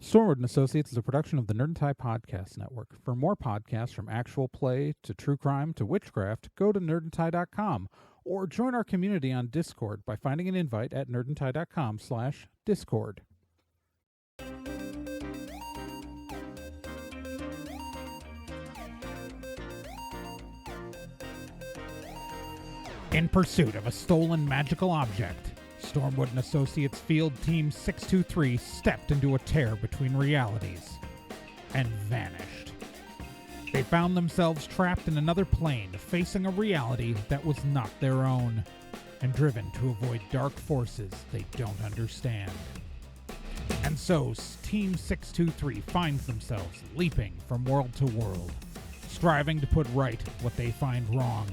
Stormwood and Associates is a production of the Nerd and Tie Podcast Network. For more podcasts from actual play to true crime to witchcraft, go to nerdandtie.com or join our community on Discord by finding an invite at nerdandtie.com/discord. In pursuit of a stolen magical object, Stormwood and Associates Field Team 623 stepped into a tear between realities and vanished. They found themselves trapped in another plane, facing a reality that was not their own, and driven to avoid dark forces they don't understand. And so, Team 623 finds themselves leaping from world to world, striving to put right what they find wrong,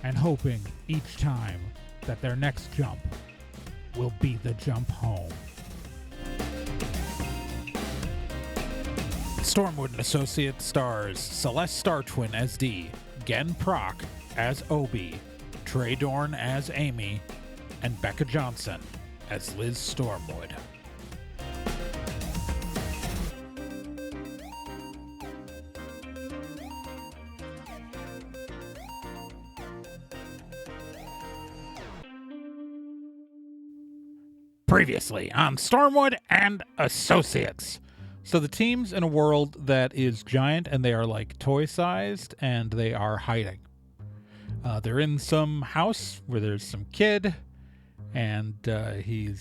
and hoping each time that their next jump will be the jump home. Stormwood and Associates stars Celeste Star Twin as Dee, Gen Proc as Obi, Trey Dorn as Amy, and Becca Johnson as Liz Stormwood. Previously on Stormwood and Associates. So the team's in a world that is giant and they are like toy-sized and they are hiding. They're in some house where there's some kid and he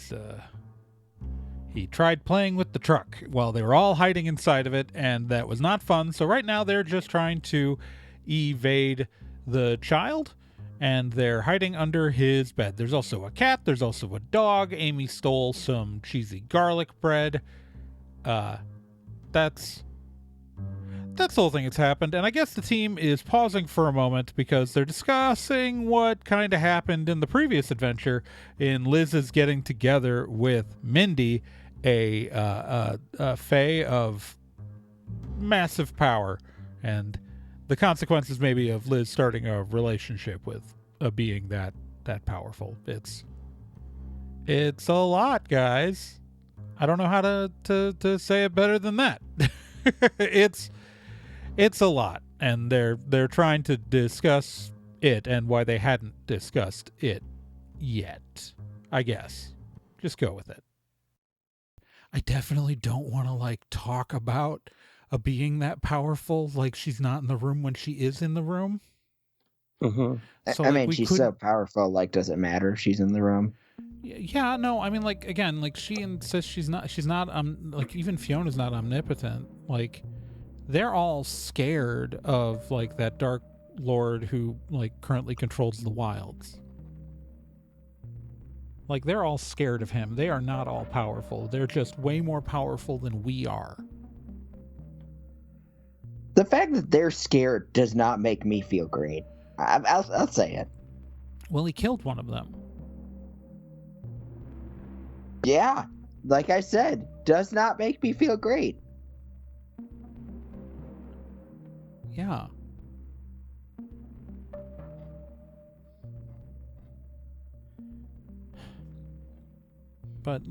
tried playing with the truck while they were all hiding inside of it, and that was not fun. So right now they're just trying to evade the child, and they're hiding under his bed. There's also a cat. There's also a dog. Amy stole some cheesy garlic bread. That's the whole thing that's happened. And I guess the team is pausing for a moment because they're discussing what kind of happened in the previous adventure in Liz's getting together with Mindy, a fae of massive power, and the consequences maybe of Liz starting a relationship with a being that powerful. It's a lot, guys. I don't know how to say it better than that. It's a lot, and they're trying to discuss it and why they hadn't discussed it yet. I guess. Just go with it. I definitely don't want to talk about a being that powerful, she's not in the room when she is in the room. Mm-hmm. So, I mean, she's so powerful, does it matter if she's in the room? Yeah, no, I mean, again, she insists she's not, even Fiona's not omnipotent. They're all scared of, that Dark Lord who, currently controls the wilds. They're all scared of him. They are not all powerful. They're just way more powerful than we are. The fact that they're scared does not make me feel great. I'll say it. Well, he killed one of them. Yeah, like I said, does not make me feel great. Yeah. But,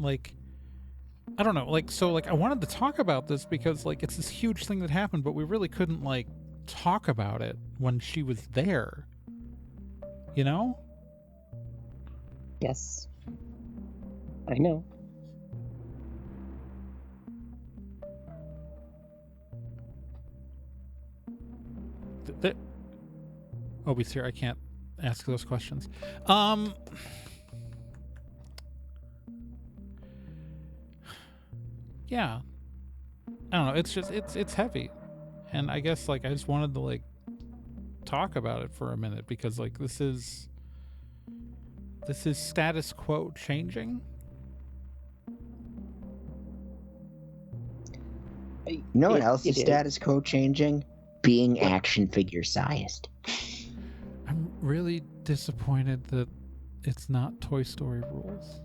I don't know, so, I wanted to talk about this because, it's this huge thing that happened, but we really couldn't, talk about it when she was there. You know? Yes. I know. Obi's here. I can't ask those questions. Yeah. I don't know. It's just, it's heavy. And I guess, I just wanted to, talk about it for a minute because, this is status quo changing. You know what else is status quo changing? Being action figure sized. I'm really disappointed that it's not Toy Story rules.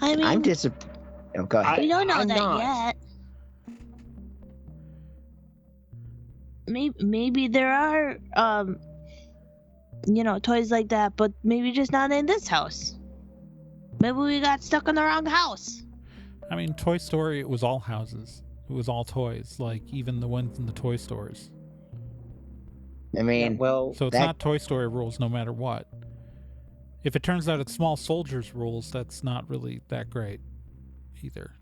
I mean, I'm disappointed. Oh, go ahead. We don't know I'm that not. yet. Maybe there are toys like that, but maybe just not in this house. Maybe we got stuck in the wrong house. I mean, Toy Story, it was all houses. It was all toys, like even the ones in the toy stores. I mean, well, So it's not Toy Story rules no matter what. If it turns out it's Small Soldiers rules, that's not really that great either.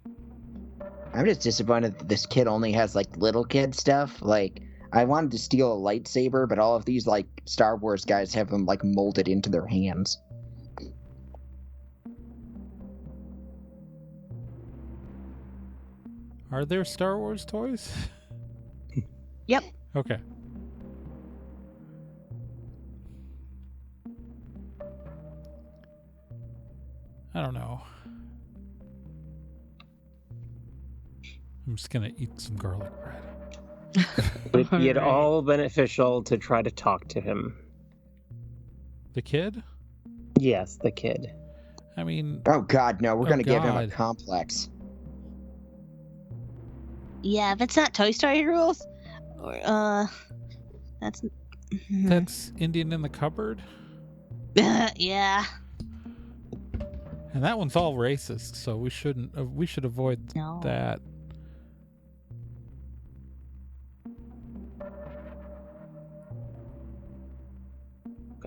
I'm just disappointed that this kid only has like little kid stuff. Like, I wanted to steal a lightsaber, but all of these like Star Wars guys have them like molded into their hands. Are there Star Wars toys? Yep. Okay. I don't know. I'm just gonna eat some garlic bread. would be at Alright. all beneficial to try to talk to him. The kid? Yes, the kid. I mean, Oh God, no! We're Oh, gonna give him a God. complex. Yeah, if it's not Toy Story rules, or that's that's Indian in the cupboard, yeah. and that one's all racist. So we shouldn't. We should avoid No. that.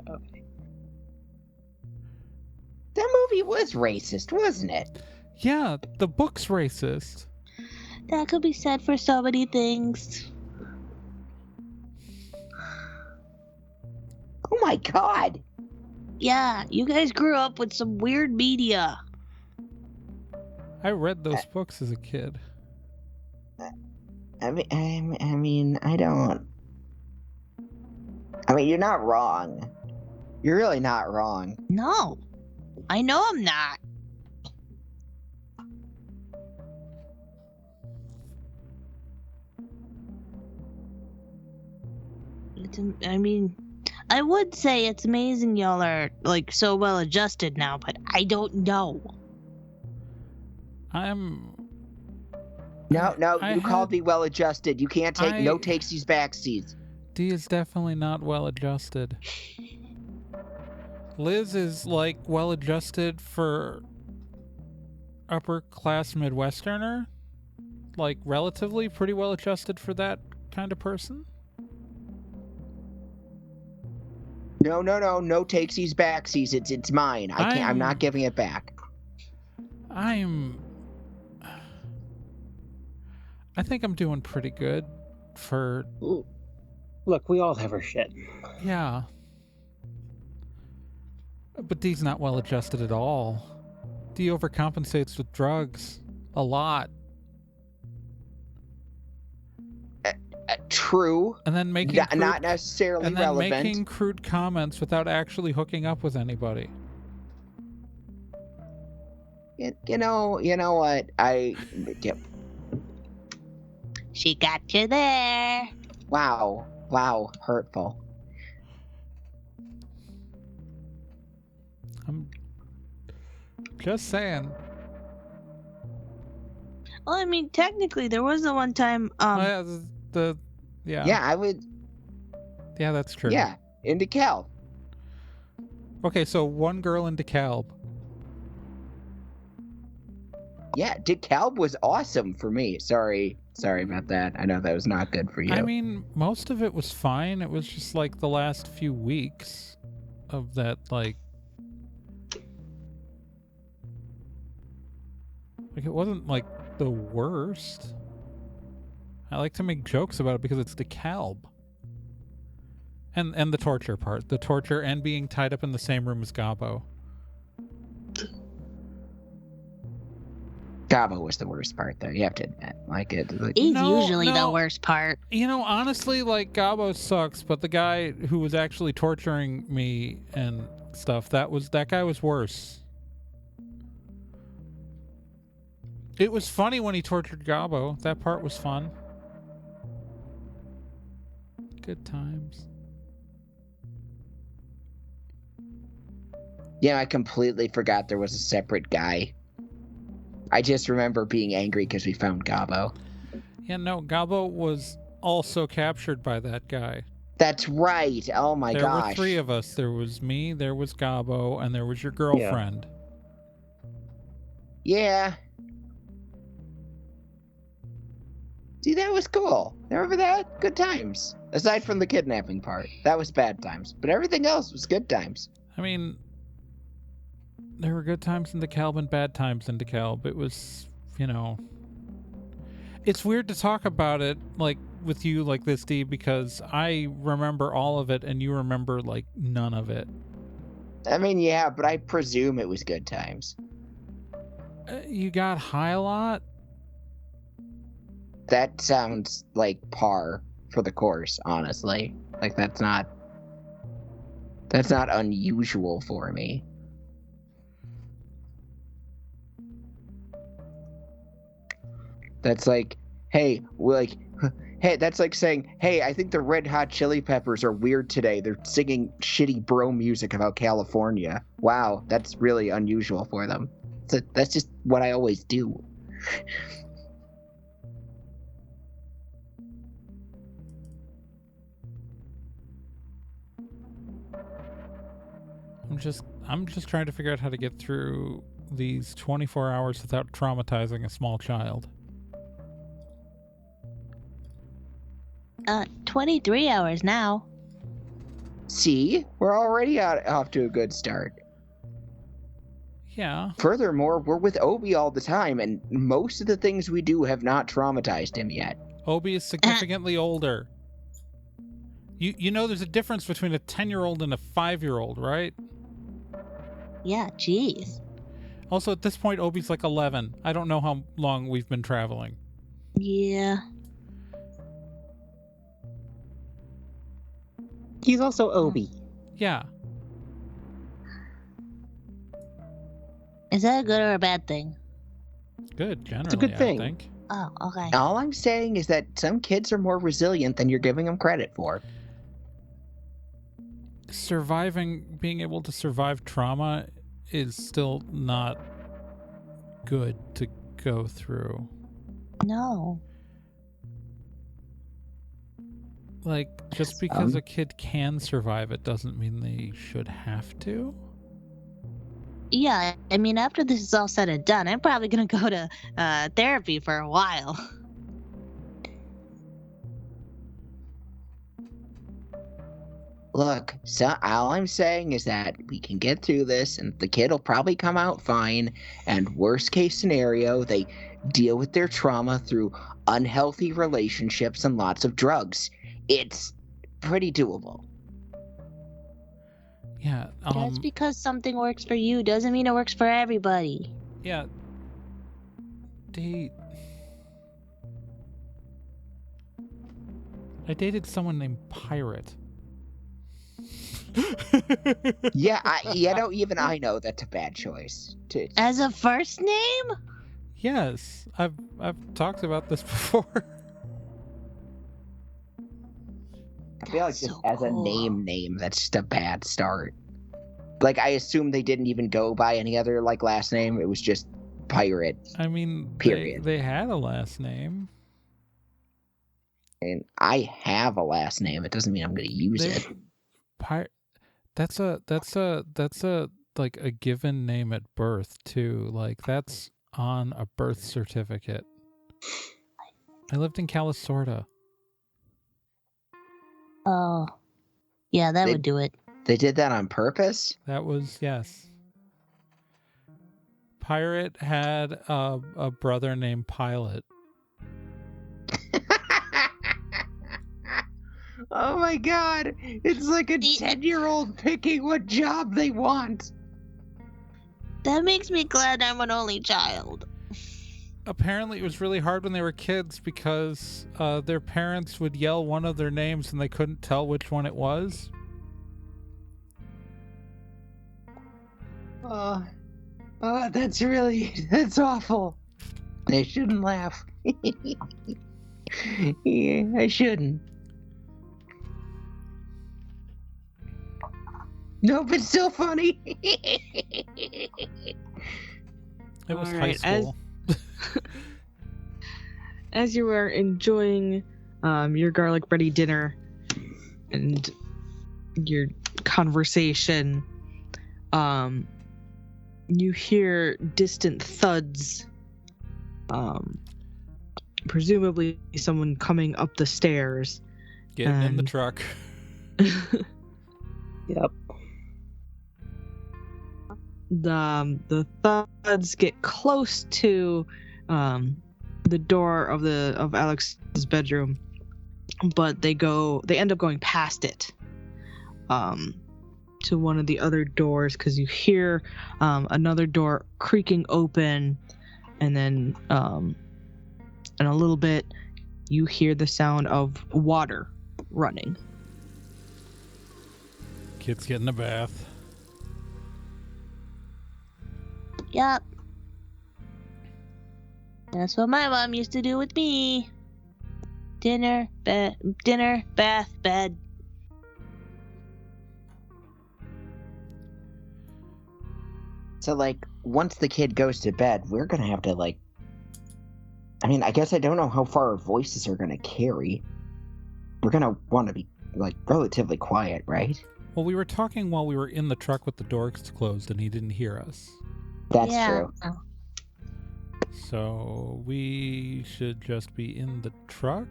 Okay. That movie was racist, wasn't it? Yeah, the book's racist. That could be said for so many things. Oh my God! Yeah, you guys grew up with some weird media. I read those books as a kid. I mean, I don't. I mean, you're not wrong. You're really not wrong. No, I know I'm not. I mean, I would say it's amazing y'all are like so well adjusted now, but I don't know. I'm. No, I you called had- me well-adjusted. You can't take no I- takesies, backsies. D is definitely not well adjusted. Liz is like well adjusted for upper class Midwesterner. Like relatively pretty well adjusted for that kind of person. No takesies, backsies. It's mine. I can't. I'm I'm- not giving it back. I think I'm doing pretty good for, Ooh. Look, we all have our shit. yeah. But D's not well adjusted at all. D overcompensates with drugs a lot. True. And then making Not crude, necessarily and then relevant. making crude comments without actually hooking up with anybody. You know what? Yep. She got you there. Wow, hurtful. I'm just saying. Well, I mean, technically, there was the one time. Yeah, I would. Yeah, that's true. Yeah, in DeKalb. Okay, so one girl in DeKalb. Yeah, DeKalb was awesome for me. Sorry about that. I know that was not good for you. I mean, most of it was fine. It was just like the last few weeks of that, like it wasn't like the worst. I like to make jokes about it because it's DeKalb. And the torture part. The torture and being tied up in the same room as Gabo. Gabo was the worst part, though. You have to admit, Is No, usually the no. worst part. You know, honestly, like, Gabo sucks, but the guy who was actually torturing me and stuff, that guy was worse. It was funny when he tortured Gabo. That part was fun. Good times. Yeah, I completely forgot there was a separate guy. I just remember being angry because we found Gabo. Yeah, no, Gabo was also captured by that guy. That's right. Oh my There gosh. were 3 of us. There was me, there was Gabo, and there was your girlfriend. Yeah. See, that was cool. Remember that? Good times. Aside from the kidnapping part. That was bad times. But everything else was good times. I mean, there were good times in DeKalb and bad times in DeKalb. It was, you know... It's weird to talk about it, like, with you like this, D, because I remember all of it and you remember, like, none of it. I mean, yeah, but I presume it was good times. You got high a lot? That sounds like par for the course, honestly. Like, that's not unusual for me. That's like, hey, that's like saying, hey, I think the Red Hot Chili Peppers are weird today. They're singing shitty bro music about California. Wow, that's really unusual for them. That's just what I always do. I'm just trying to figure out how to get through these 24 hours without traumatizing a small child. 23 hours now. See, we're already off to a good start. Yeah. Furthermore, we're with Obi all the time, and most of the things we do have not traumatized him yet. Obi is significantly older. You know there's a difference between a 10-year-old and a 5-year-old, right? Yeah, jeez. Also, at this point, Obi's like 11. I don't know how long we've been traveling. Yeah. He's also Obi. Yeah. Is that a good or a bad thing? Good, generally, It's a good thing. I think. Oh, okay. All I'm saying is that some kids are more resilient than you're giving them credit for. Being able to survive trauma is still not good to go through. No. Like, just because a kid can survive it doesn't mean they should have to. Yeah, I mean, after this is all said and done, I'm probably gonna go to therapy for a while. Look, so all I'm saying is that we can get through this, and the kid will probably come out fine. And worst case scenario, they deal with their trauma through unhealthy relationships and lots of drugs. It's pretty doable. Yeah. Just because something works for you doesn't mean it works for everybody. Yeah. I dated someone named Pirate. Yeah, I know that's a bad choice. As a first name? Yes, I've talked about this before. I feel like That's just so as a cool. name, that's just a bad start. Like, I assume they didn't even go by any other, like, last name. It was just Pirate. I mean, Period. They had a last name. And I have a last name. It doesn't mean I'm going to use it. That's a like a given name at birth too. Like that's on a birth certificate. I lived in Calisorda. Oh. Yeah, that would do it. They did that on purpose? That was, yes. Pirate had a brother named Pilot. Oh my god! It's like a 10-year-old picking what job they want. That makes me glad I'm an only child. Apparently it was really hard when they were kids because their parents would yell one of their names and they couldn't tell which one it was. That's awful. I shouldn't laugh. Yeah, I shouldn't. Nope, it's still funny. It was All high right, school. As you were enjoying your garlic bready dinner, and your conversation, you hear distant thuds. Presumably someone coming up the stairs. Getting in the And- truck. Yep. The thuds get close to the door of Alex's bedroom, but they end up going past it to one of the other doors, because you hear another door creaking open, and then in a little bit you hear the sound of water running. Kid's getting a bath. Yup. That's what my mom used to do with me. Dinner, bath, bed. So, like, once the kid goes to bed, we're gonna have to, like... I mean, I guess I don't know how far our voices are gonna carry. We're gonna want to be, like, relatively quiet, right? Well, we were talking while we were in the truck with the doors closed, and he didn't hear us. That's Yeah. true. So we should just be in the truck?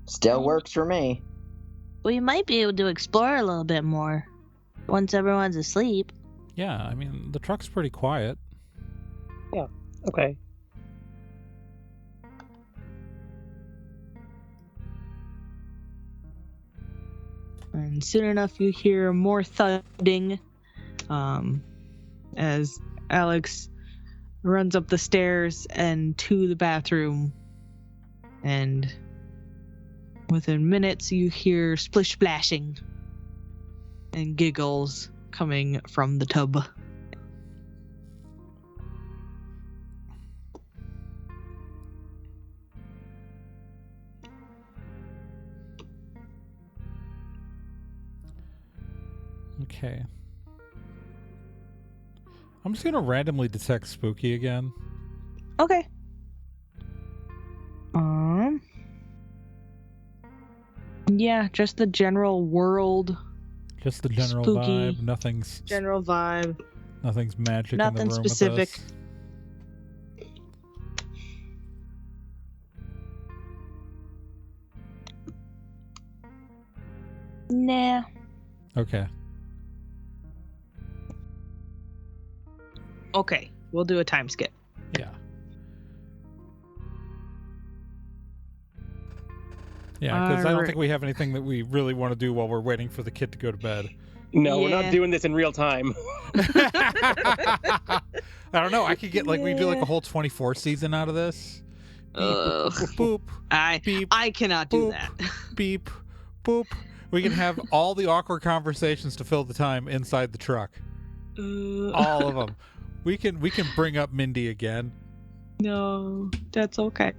Still works for me. We might be able to explore a little bit more once everyone's asleep. Yeah, I mean, the truck's pretty quiet. Okay. And soon enough, you hear more thudding as Alex runs up the stairs and to the bathroom. And within minutes, you hear splish splashing and giggles coming from the tub. Okay. I'm just gonna randomly detect spooky again. Okay. Yeah, just the general world, Just the general Spooky. vibe. Nothing's general vibe. magic in Nothing the room specific. with us. Nah. Okay. Okay, we'll do a time skip. Yeah. Yeah, because I don't Alright. think we have anything that we really want to do while we're waiting for the kid to go to bed. No, we're Yeah. not doing this in real time. I don't know. I could get like we do like a whole 24 season out of this. Beep, Ugh. boop, I beep, cannot do boop. that. beep, boop. We can have all the awkward conversations to fill the time inside the truck. All of them. We can bring up Mindy again. No, that's okay.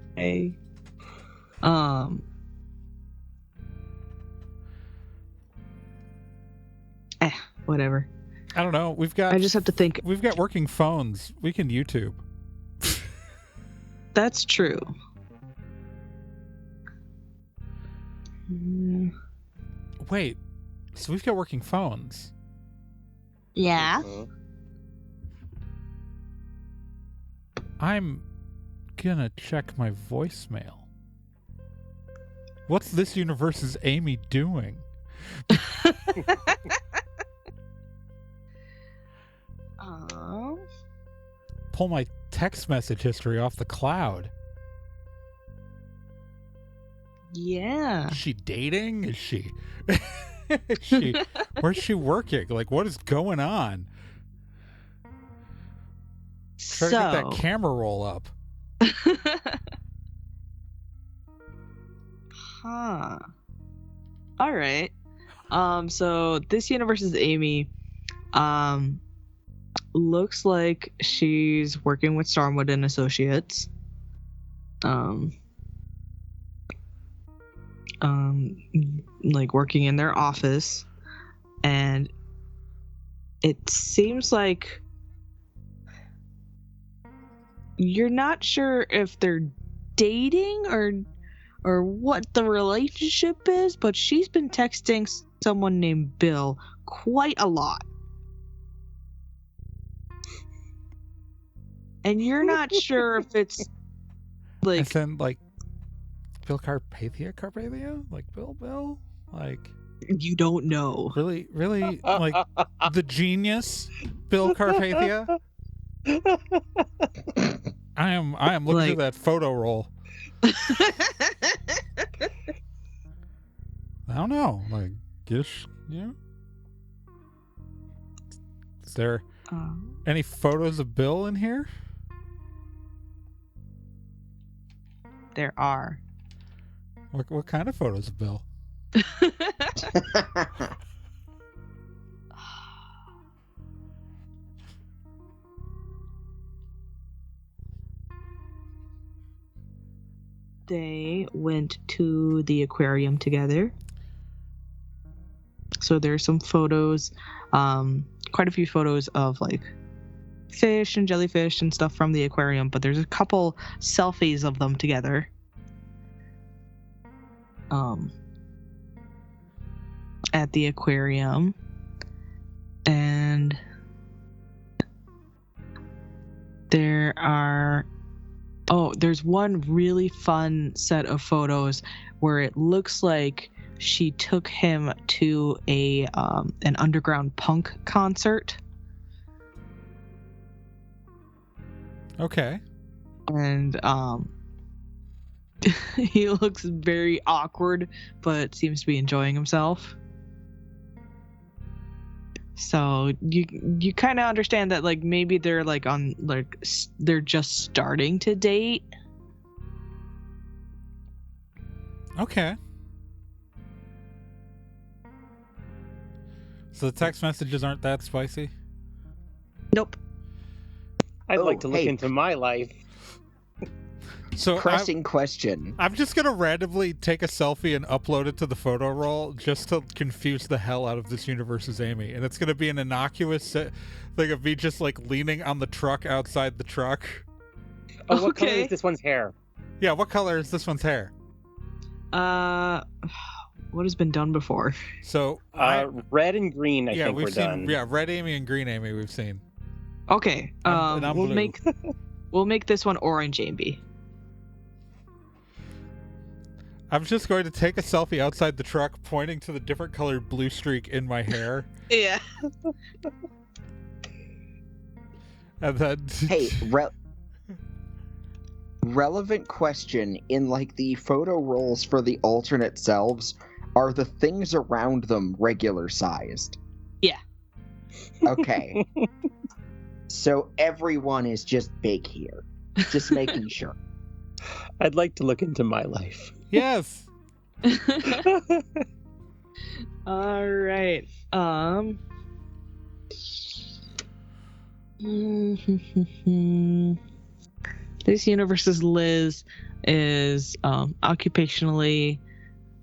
Whatever. I don't know. I just have to think. We've got working phones. We can YouTube. That's true. Mm, Wait. So we've got working phones. Yeah. Mhm. I'm gonna check my voicemail. What's this universe's Amy doing? Pull my text message history off the cloud. yeah. Is she dating? Is she? Where's she working? Like, what is going on? Try to get that camera roll up. Huh. All right. So this universe's Amy, looks like she's working with Stormwood and Associates. Like working in their office, and it seems like you're not sure if they're dating or what the relationship is, but she's been texting someone named Bill quite a lot. And you're not sure if it's like As in, like, Bill Carpathia? Like, Bill? Like, you don't know. really, like, the genius Bill Carpathia? I am looking Like- through that photo roll. I don't know. Like, guess, yeah. Is there any photos of Bill in here? There are. What kind of photos of Bill? They went to the aquarium together. So there's some photos, quite a few photos of like fish and jellyfish and stuff from the aquarium, but there's a couple selfies of them together. At the aquarium. And there's one really fun set of photos where it looks like she took him to an underground punk concert. Okay. And he looks very awkward, but seems to be enjoying himself. So you kind of understand that like maybe they're like they're just starting to date. Okay. So the text messages aren't that spicy? Nope. I'd Oh, like to look hey. into my life. So Pressing question. I'm just gonna randomly take a selfie and upload it to the photo roll just to confuse the hell out of this universe's Amy, and it's gonna be an innocuous thing of me just like leaning on the truck outside the truck. Oh, what color Okay. is this one's hair? Yeah, what color is this one's hair? What has been done before? So Red and green, I yeah, think we've we're seen done. red Amy and green Amy we've seen. Okay. And I'm blue. We'll make this one orange Amy. I'm just going to take a selfie outside the truck, pointing to the different colored blue streak in my hair, Yeah. and then Hey, relevant question. In like the photo rolls for the alternate selves, are the things around them regular sized? Yeah. Okay. So everyone is just big here. Just making sure. I'd like to look into my life. yes. All right. This universe's Liz is occupationally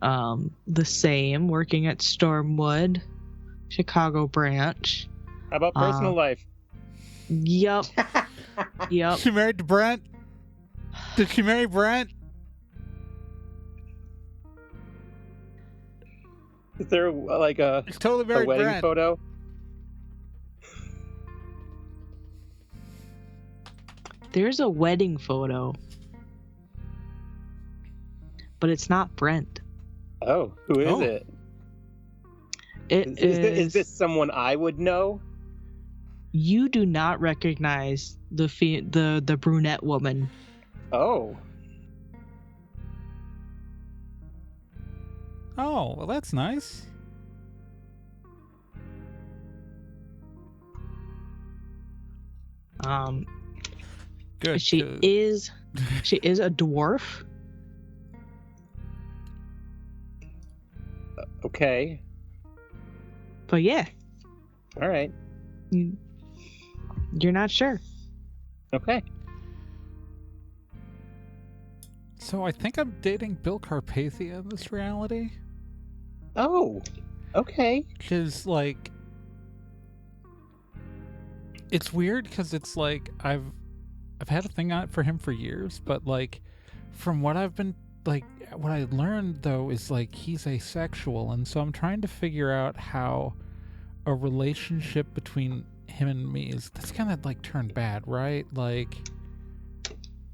the same, working at Stormwood, Chicago branch. How about personal life? Yup. Yup. She married to Brent. Did she marry Brent? Is there like a She's totally married wedding Brent. photo? There's a wedding photo, but it's not Brent. Oh, who is Oh. it? It Is this someone I would know? You do not recognize the brunette woman. Oh, Oh, well, that's nice. Good. She 'cause- is a dwarf. okay. But yeah, All right. you're not sure. Okay. So I think I'm dating Bill Carpathia in this reality. Oh, okay. Because, like, it's weird because it's like I've had a thing on it for him for years, but like from what I've been like what I learned though is like he's asexual, and so I'm trying to figure out how a relationship between him and me is that's kind of like turned bad, right? Like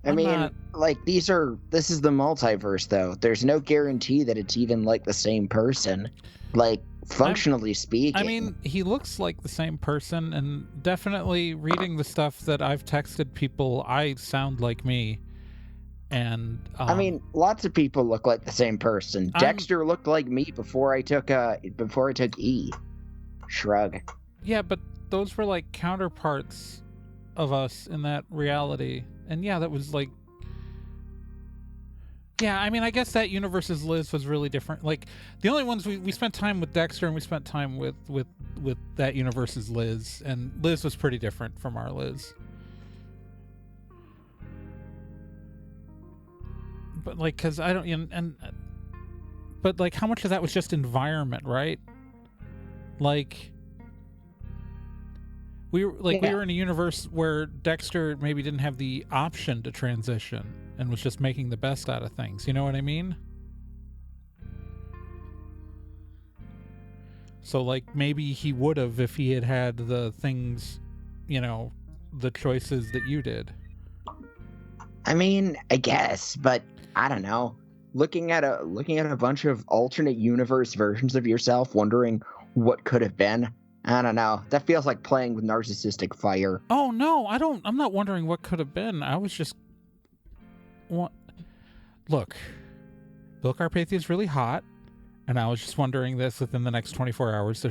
I I'm mean, not- like this is the multiverse though. There's no guarantee that it's even like the same person. Like functionally speaking. I mean, he looks like the same person, and definitely reading the stuff that I've texted people, I sound like me. And I mean, lots of people look like the same person. Dexter looked like me before I took E. Shrug. yeah, but those were like counterparts of us in that reality. And yeah, that was like, yeah, I mean, I guess that universe's Liz was really different. Like the only ones we spent time with Dexter, and we spent time with that universe's Liz, and Liz was pretty different from our Liz. But like, cause I don't, but like, how much of that was just environment, right? Like, we were in a universe where Dexter maybe didn't have the option to transition and was just making the best out of things. You know what I mean? So like, maybe he would have if he had had the things, you know, the choices that you did. I mean, I guess, but I don't know. Looking at a bunch of alternate universe versions of yourself, wondering what could have been. I don't know. That feels like playing with narcissistic fire. Oh no, I'm not wondering what could have been. I was just look, Bill Carpathia's really hot, and I was just wondering this within the next 24 hours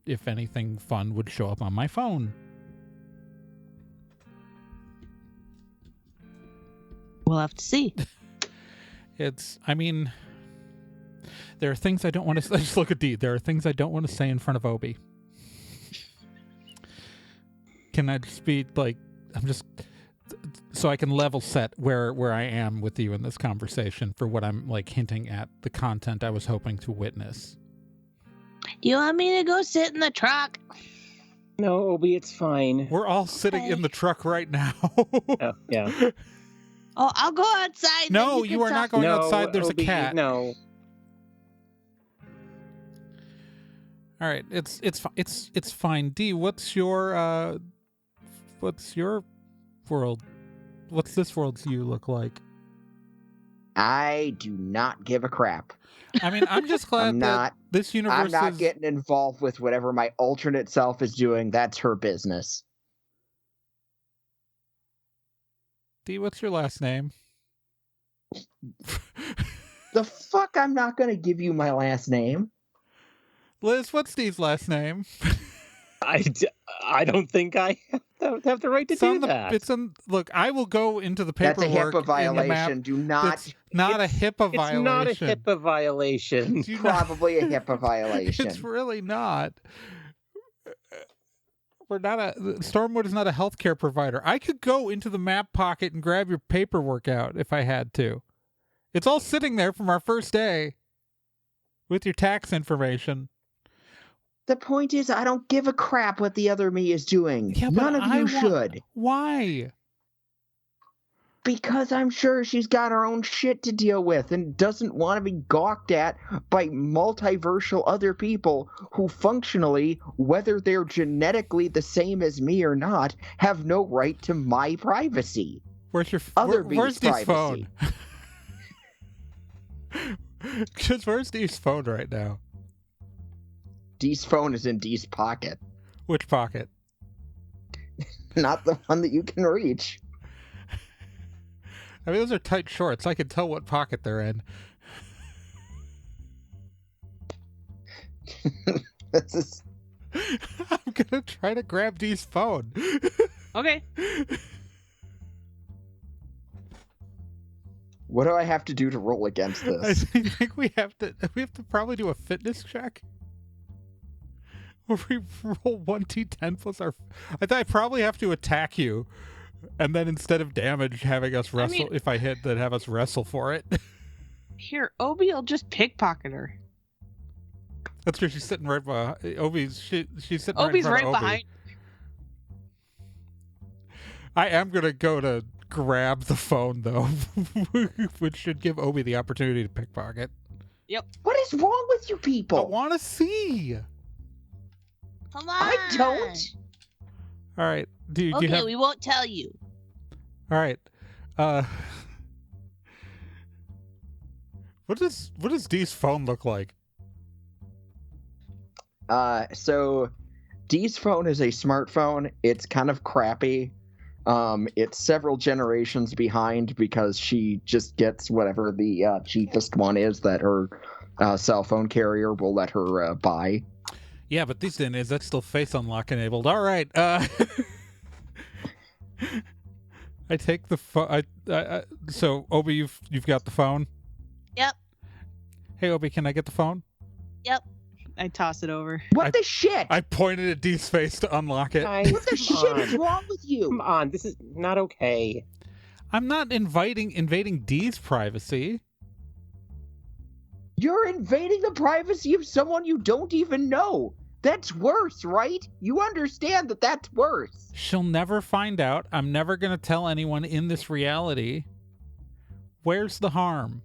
if anything fun would show up on my phone. We'll have to see. I mean, there are things I don't want to. I just look at D. There are things I don't want to say in front of Obi. Can I just be like, so I can level set where I am with you in this conversation for what I'm like hinting at, the content I was hoping to witness. Do you want me to go sit in the truck? No, Obi, it's fine. We're all sitting in the truck right now. Oh, yeah. Oh, I'll go outside. No, you are not going outside. There's Obi, a cat. No. All right, it's fine. D, what's your world? What's this world's you look like? I do not give a crap. I mean, I'm just glad that this universe I'm not getting involved with whatever my alternate self is doing. That's her business. D, what's your last name? The fuck? I'm not going to give you my last name. Liz, what's D's last name? I don't think I have the right to do that. Look, I will go into the That's paperwork. a HIPAA violation. Do not. It's not a HIPAA violation. It's not a HIPAA violation. Probably a HIPAA violation. It's really not. Stormwood is not a healthcare provider. I could go into the map pocket and grab your paperwork out if I had to. It's all sitting there from our first day with your tax information. The point is, I don't give a crap what the other me is doing. Yeah, None of you should. Why? Because I'm sure she's got her own shit to deal with and doesn't want to be gawked at by multiversal other people who functionally, whether they're genetically the same as me or not, have no right to my privacy. Where's Steve's Steve's phone? Just where's Steve's phone right now? Dee's phone is in Dee's pocket. Which pocket? Not the one that you can reach. I mean, those are tight shorts. I can tell what pocket they're in. I'm gonna try to grab Dee's phone. Okay. What do I have to do to roll against I this? think we have to probably do a fitness check. Where we roll 1d10 plus our... I probably have to attack you. And then instead of damage, having us wrestle... if I hit, then have us wrestle for it. Here, Obi will just pickpocket her. That's true. She's sitting right behind... she's sitting Obi's right in front right of Obi. behind. I am going to go to grab the phone, though, which should give Obi the opportunity to pickpocket. What is wrong with you people? I want to see. Come on. I don't. All right. Do you Okay, have... we won't tell you. All right. What does Dee's phone look like? So Dee's phone is a smartphone. It's kind of crappy. It's several generations behind because she just gets whatever the cheapest one is that her cell phone carrier will let her buy. Yeah, but these days that's still face unlock enabled. All right. I take the phone. So Obi, you've got the phone. Yep. Hey Obi, can I get the phone? Yep. I toss it over. What the shit? I pointed at Dee's face to unlock it. Guys, What the come shit on. is wrong with you? Come on, this is not okay. I'm not invading Dee's privacy. You're invading the privacy of someone you don't even know. That's worse, right? You understand that that's worse. She'll never find out. I'm never going to tell anyone in this reality. Where's the harm?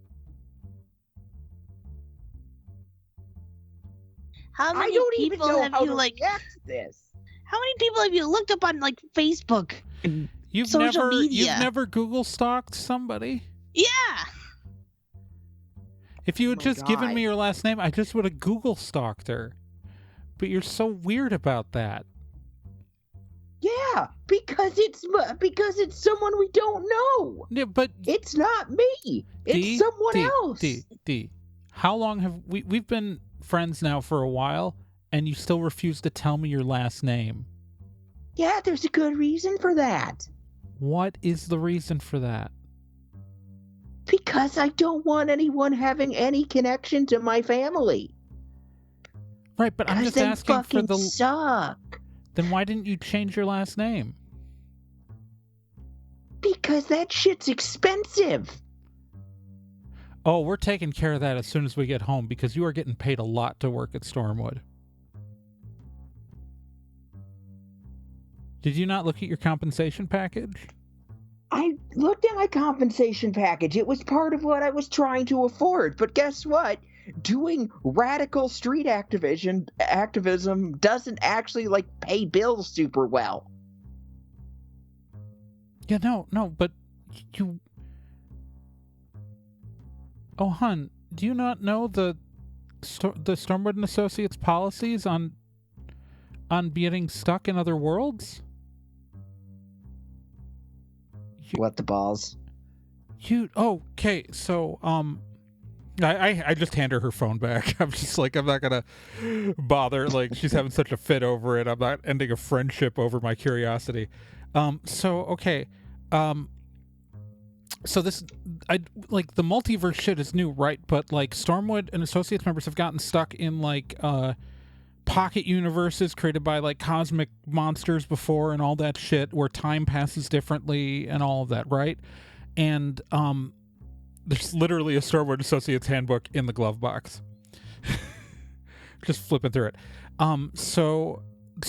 How I many don't even people know have how you to like? react to this. How many people have you looked up on like Facebook? You've Social media. You've never Google stalked somebody. Yeah. If you had my just given God. me your last name, I just would have Google stalked her. But you're so weird about that. Yeah, because it's someone we don't know. Yeah, but It's not me. It's D, someone D, else. D, how long have we've been friends now for a while, and you still refuse to tell me your last name? Yeah, there's a good reason for that. What is the reason for that? Because I don't want anyone having any connection to my family. Right, but I'm 'Cause just they asking for fucking the. suck. Then why didn't you change your last name? Because that shit's expensive. Oh, we're taking care of that as soon as we get home because you are getting paid a lot to work at Stormwood. Did you not look at your compensation package? I looked at my compensation package. It was part of what I was trying to afford. But guess what? Doing radical street activism doesn't actually like pay bills super well. Yeah, no, but you. Oh, hun, do you not know the Stormwood and Associates policies on getting stuck in other worlds? What the balls? Okay, so I just hand her phone back. I'm just like, I'm not gonna bother. Like, she's having such a fit over it. I'm not ending a friendship over my curiosity. Okay. So this, I like the multiverse shit is new, right? But like Stormwood and Associates members have gotten stuck in like pocket universes created by like cosmic monsters before and all that shit, where time passes differently and all of that, right? And there's literally a Stormwood Associates handbook in the glove box. Just flipping through it. So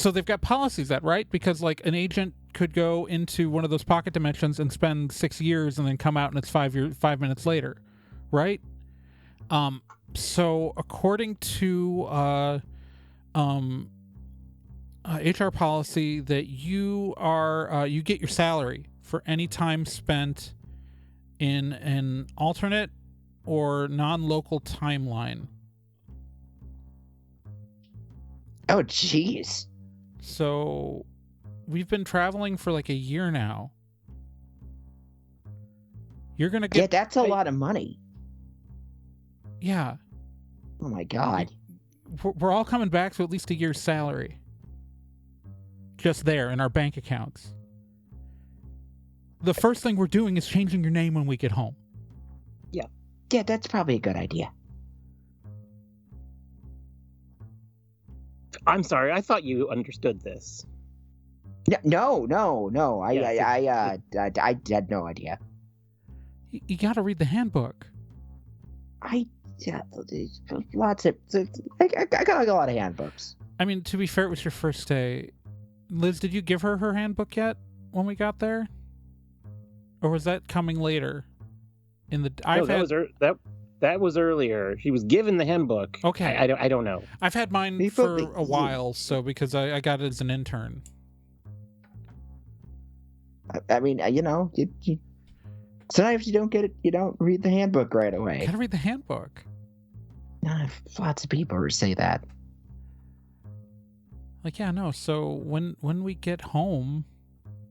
they've got policies that, right? Because like an agent could go into one of those pocket dimensions and spend 6 years and then come out and it's 5 minutes later, right? So according to HR policy, that you are you get your salary for any time spent in an alternate or non-local timeline. Oh, jeez. So we've been traveling for like a year now. You're gonna Yeah, get that's a lot of money. yeah. Oh my god. We're all coming back to at least a year's salary. Just there in our bank accounts. The first thing we're doing is changing your name when we get home. Yeah, that's probably a good idea. I'm sorry, I thought you understood this. No. Yes, I had no idea. You got to read the handbook. Lots of. I got a lot of handbooks. I mean, to be fair, it was your first day. Liz, did you give her handbook yet when we got there? Or was that coming later? In the No, that was earlier. She was given the handbook. Okay. I don't know. I've had mine People for think a while, so because I got it as an intern. I mean, you sometimes you don't get it. You don't read the handbook right away. Gotta read the handbook. Lots of people who say that. Like, yeah, no. So when we get home,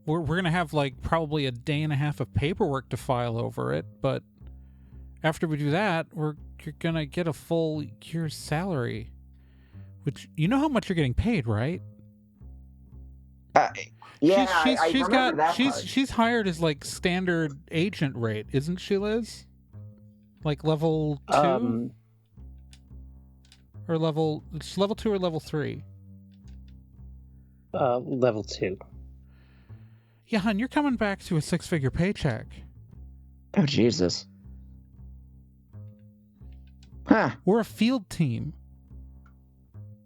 we're gonna have like probably a day and a half of paperwork to file over it. But after we do that, you're gonna get a full year's salary, which you know how much you're getting paid, right? Yeah, she's I remember that part. she's hired as like standard agent rate, isn't she, Liz? Like level 2 or level 2 or level 3? Level 2. Yeah, hon, you're coming back to a 6-figure paycheck. Oh Jesus. Huh. We're a field team.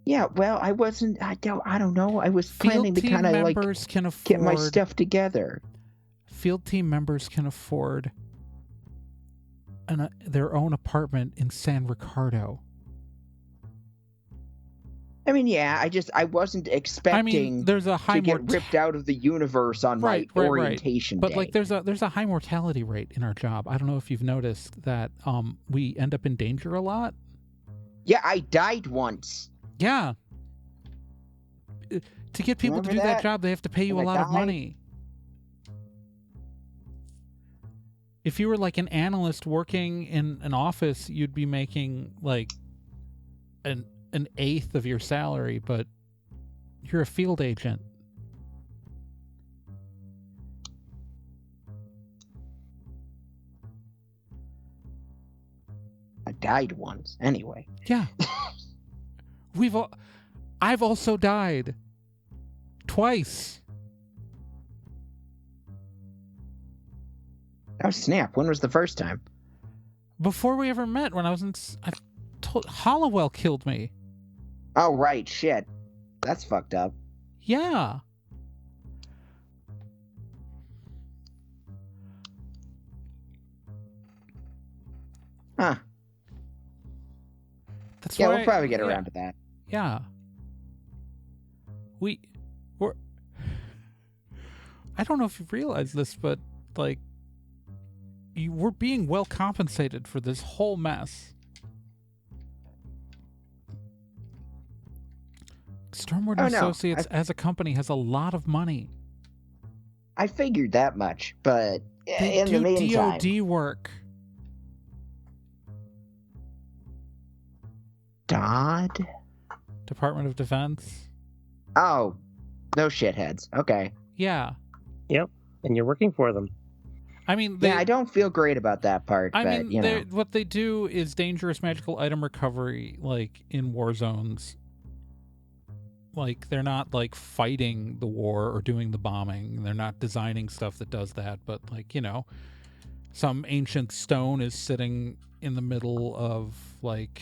Yeah, well, I don't know. I was planning to kind of like can afford, get my stuff together. Field team members can afford their own apartment in San Ricardo. I mean, yeah, I wasn't expecting there's a high to get ripped out of the universe on my orientation But day. like there's a high mortality rate in our job. I don't know if you've noticed that we end up in danger a lot. Yeah, I died once. Yeah. To get people to do that job, they have to pay you a lot of money. If you were like an analyst working in an office, you'd be making like an eighth of your salary, but you're a field agent. I died once, anyway. Yeah. I've also died. Twice. Oh, snap. When was the first time? Before we ever met, when I was Hollowell killed me. Oh, right. Shit. That's fucked up. Yeah. Huh. That's why we'll probably get around to that. Yeah. We're I don't know if you realize this, but like we're being well compensated for this whole mess. Stormwood Associates as a company has a lot of money. I figured that much, but they in do the meantime, DoD work. DoD? Department of Defense. Oh, those shitheads. Okay. Yeah. Yep. And you're working for them. I mean, I don't feel great about that part. What they do is dangerous magical item recovery, like in war zones. Like they're not like fighting the war or doing the bombing. They're not designing stuff that does that. But like some ancient stone is sitting in the middle of like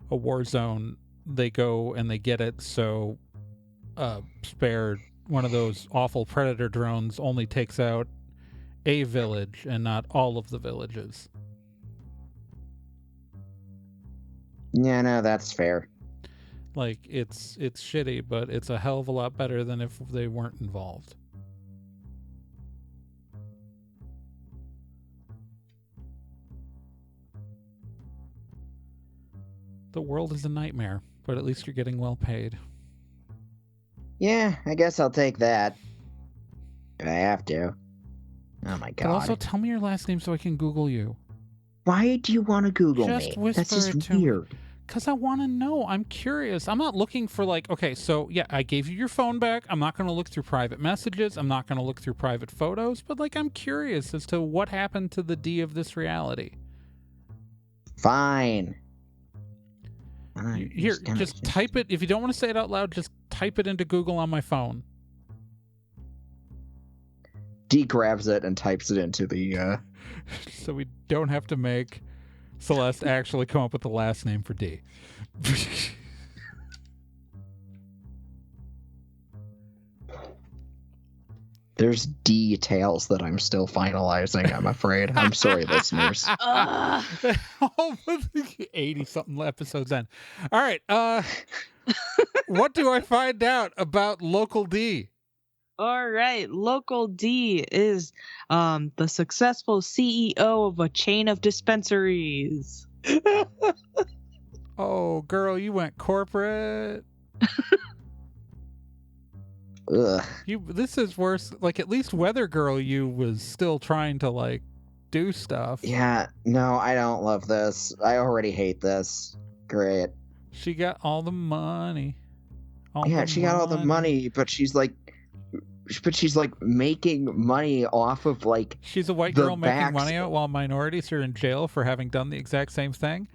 a war zone. They go and they get it. So, spare one of those awful predator drones only takes out a village and not all of the villages. Yeah, no, that's fair. Like it's shitty, but it's a hell of a lot better than if they weren't involved. The world is a nightmare, but at least you're getting well paid. Yeah, I guess I'll take that. If I have to. Oh my god. But also tell me your last name so I can Google you. Why do you want to Google just me? Whisper That's just it to weird. Me. Because I want to know. I'm curious. I'm not looking for like, okay, so yeah, I gave you your phone back. I'm not going to look through private messages. I'm not going to look through private photos. But like, I'm curious as to what happened to the D of this reality. Fine. Here, just type it. If you don't want to say it out loud, just type it into Google on my phone. D grabs it and types it into the... So we don't have to make Celeste actually come up with the last name for D. There's details that I'm still finalizing, I'm afraid. I'm sorry, listeners. 80-something episodes in. All right. What do I find out about Local D? All right, Local D is the successful CEO of a chain of dispensaries. Oh, girl, you went corporate. Ugh. This is worse. Like, at least Weather Girl you was still trying to, like, do stuff. Yeah, no, I don't love this. I already hate this. Great. She got all the money. She got all the money, but she's like making money off of like She's a white the girl making backs- money out while minorities are in jail for having done the exact same thing.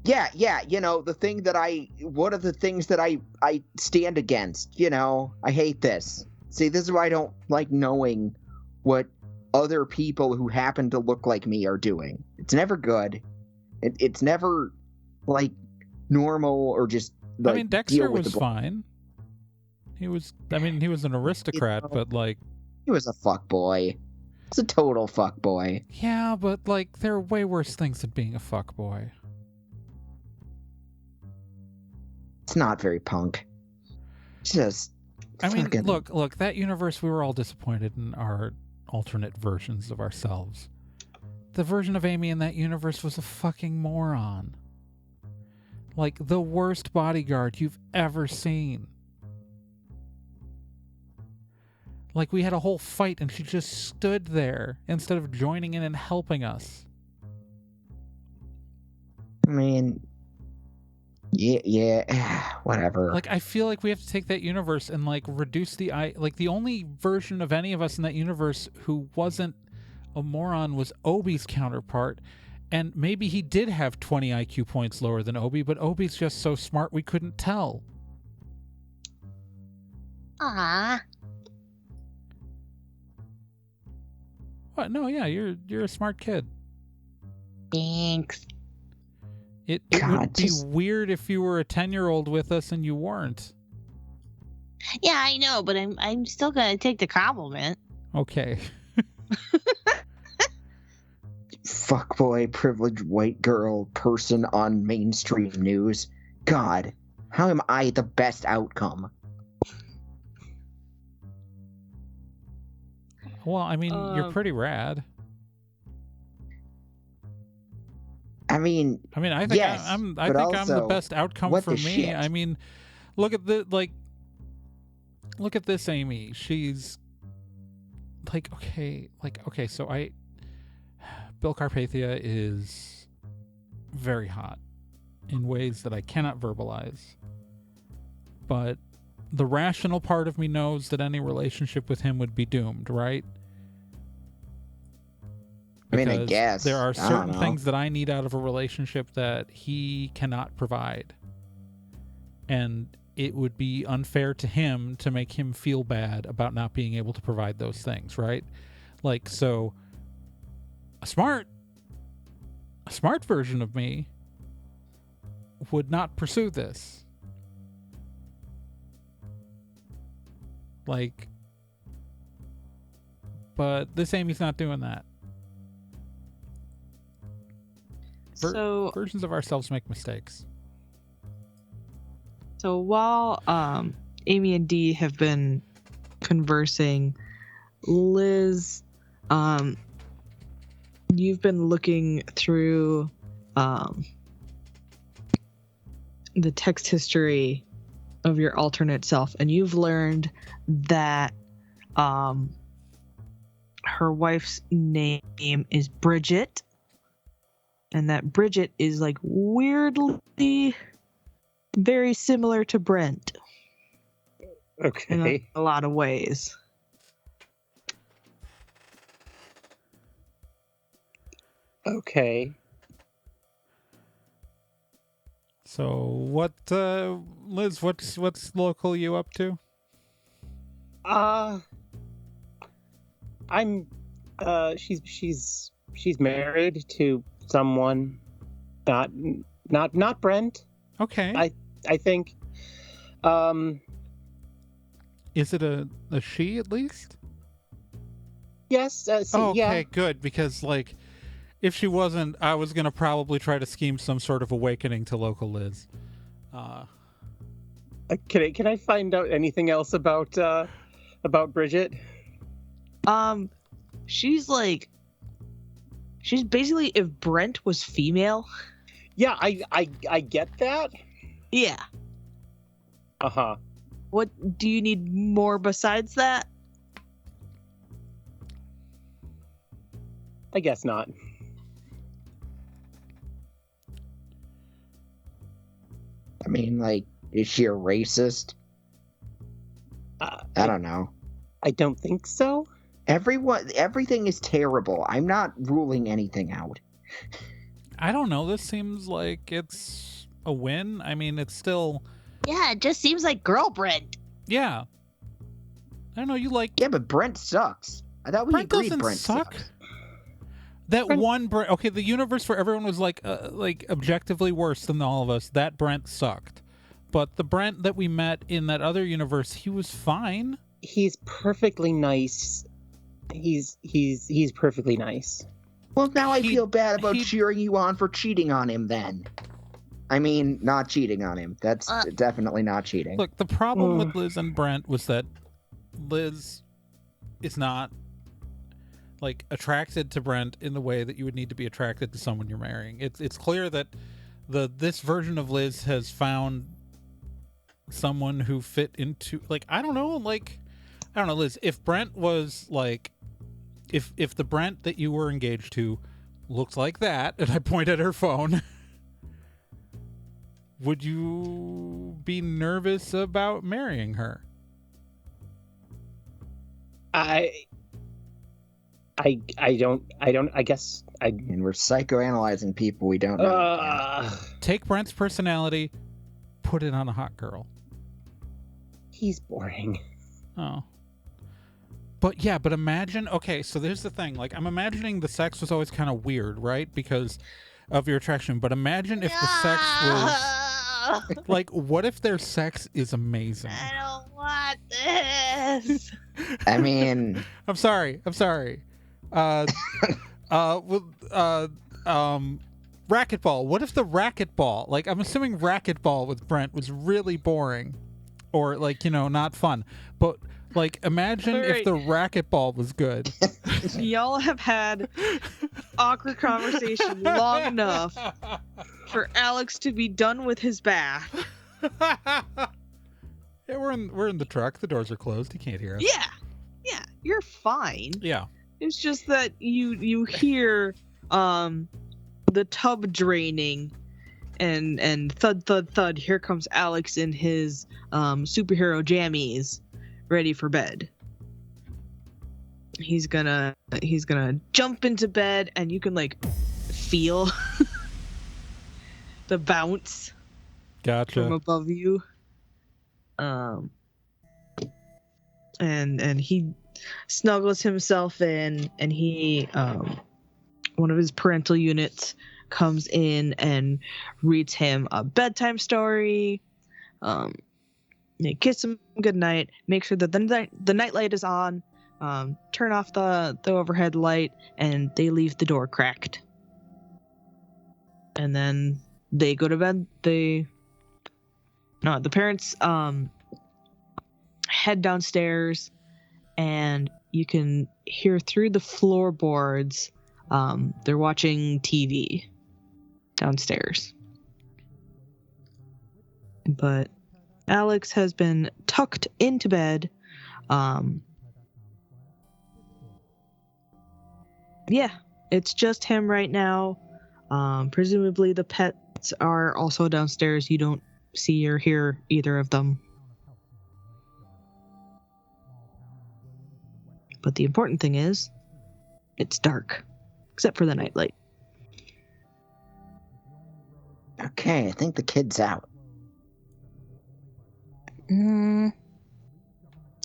Yeah, you know, one of the things that I stand against, you know, I hate this. See, this is why I don't like knowing what other people who happen to look like me are doing. It's never good. It's never like normal or just like I mean, Dexter was fine. He was an aristocrat, but like... He was a fuckboy. He's a total fuckboy. Yeah, but like, there are way worse things than being a fuckboy. It's not very punk. Just I mean, fucking... look, that universe, we were all disappointed in our alternate versions of ourselves. The version of Amy in that universe was a fucking moron. Like, the worst bodyguard you've ever seen. Like, we had a whole fight and she just stood there instead of joining in and helping us. I mean, yeah, whatever. Like, I feel like we have to take that universe and, like, reduce the... Like, the only version of any of us in that universe who wasn't a moron was Obi's counterpart. And maybe he did have 20 IQ points lower than Obi, but Obi's just so smart we couldn't tell. Ah. What? No, yeah, you're a smart kid. Thanks. It God, would be weird if you were a 10-year-old with us and you weren't. Yeah, I know, but I'm still gonna take the compliment. Okay. Fuckboy, privileged white girl person on mainstream news. God, how am I the best outcome? Well, I mean, you're pretty rad. I mean, I think yes, I'm but the also, best outcome what for the me. shit? I mean, look at this Amy. She's like, okay, so Bill Carpathia is very hot in ways that I cannot verbalize. But the rational part of me knows that any relationship with him would be doomed, right? I mean, I Because guess. there are I don't certain know. things that I need out of a relationship that he cannot provide. And it would be unfair to him to make him feel bad about not being able to provide those things, right? Like, so a smart version of me would not pursue this. Like, but this Amy's not doing that. So Versions of ourselves make mistakes. So while Amy and Dee have been conversing, Liz, you've been looking through the text history of your alternate self, and you've learned that her wife's name is Bridget, and that Bridget is like weirdly very similar to Brent in Okay. a lot of ways. Okay. So what, Liz? What's local you up to? I'm she's married to someone, not Brent. Okay. I think. Is it a she at least? Yes. Oh, Yeah. okay, good, because like if she wasn't, I was gonna probably try to scheme some sort of awakening to local Liz. Can I find out anything else about Bridget? She's basically if Brent was female. Yeah, I get that. Yeah. Uh-huh. What do you need more besides that? I guess not. I mean, like, is she a racist? I don't know. I don't think so. Everything is terrible. I'm not ruling anything out. I don't know. This seems like it's a win. I mean, it's still. Yeah, it just seems like girl Brent. Yeah. I don't know. You like. Yeah, but Brent sucks. I thought we Brent agreed doesn't Brent suck. sucks. That Brent- one Brent. Okay, the universe for everyone was like objectively worse than all of us. That Brent sucked. But the Brent that we met in that other universe, he was fine. He's perfectly nice. He's perfectly nice. Well, now I He- feel bad about he- cheering you on for cheating on him then. I mean, not cheating on him. That's definitely not cheating. Look, the problem with Liz and Brent was that Liz is not like attracted to Brent in the way that you would need to be attracted to someone you're marrying. It's clear that this version of Liz has found someone who fit into I don't know Liz, if Brent was like if the Brent that you were engaged to looked like that, and I point at her phone, would you be nervous about marrying her? I don't. I guess I. And we're psychoanalyzing people we don't know. Take Brent's personality, put it on a hot girl. He's boring. Oh. But imagine, okay, so there's the thing. Like, I'm imagining the sex was always kind of weird, right? Because of your attraction. But imagine if the sex was, like, what if their sex is amazing? I don't want this. I mean, I'm sorry. Racquetball. What if the racquetball, like, I'm assuming racquetball with Brent was really boring or, not fun. But, like, imagine if the racquetball was good. Y'all have had awkward conversation long enough for Alex to be done with his bath. Yeah, we're in the truck. The doors are closed. He can't hear us. Yeah, you're fine. Yeah. It's just that you hear the tub draining and thud thud thud. Here comes Alex in his superhero jammies, ready for bed. He's gonna jump into bed, and you can feel the bounce Gotcha. from above you. And he snuggles himself in, and he one of his parental units comes in and reads him a bedtime story. They kiss him goodnight, make sure that the night light is on, turn off the overhead light, and they leave the door cracked. And then they go to bed. The parents head downstairs, and you can hear through the floorboards they're watching TV downstairs. But Alex has been tucked into bed. Yeah, it's just him right now. Presumably the pets are also downstairs. You don't see or hear either of them. But the important thing is, it's dark, except for the nightlight. okay, I think the kid's out. I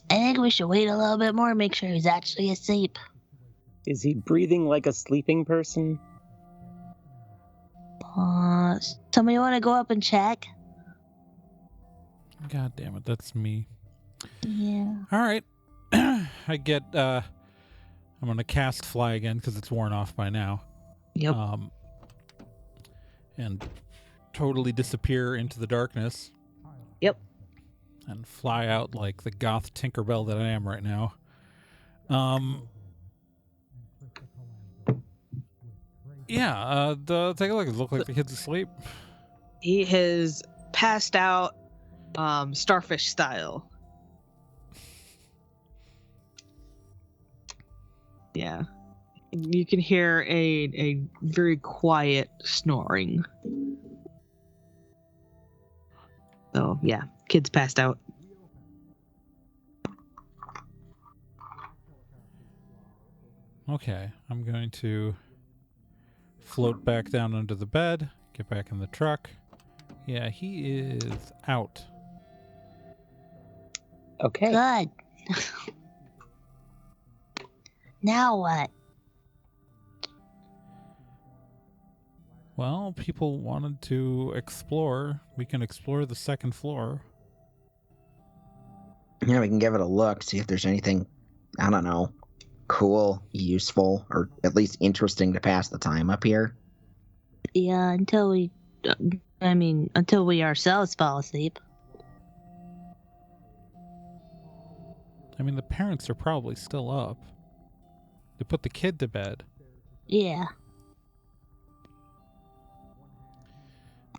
think we should wait a little bit more, make sure he's actually asleep. Is he breathing like a sleeping person? Somebody want to go up and check? God damn it, that's me. Yeah. All right. I I'm going to cast fly again because it's worn off by now. Yep. And totally disappear into the darkness. Yep. And fly out like the goth Tinkerbell that I am right now. Yeah, take a look. It looks like the kid's asleep. He has passed out, starfish style. Yeah. You can hear a very quiet snoring. So, yeah, kid's passed out. Okay, I'm going to float back down under the bed, get back in the truck. Yeah, he is out. Okay. Good. Now what? Well, people wanted to explore. We can explore the second floor. Yeah, we can give it a look, see if there's anything, I don't know, cool, useful, or at least interesting to pass the time up here. Yeah, until we ourselves fall asleep. I mean, the parents are probably still up. They put the kid to bed. Yeah.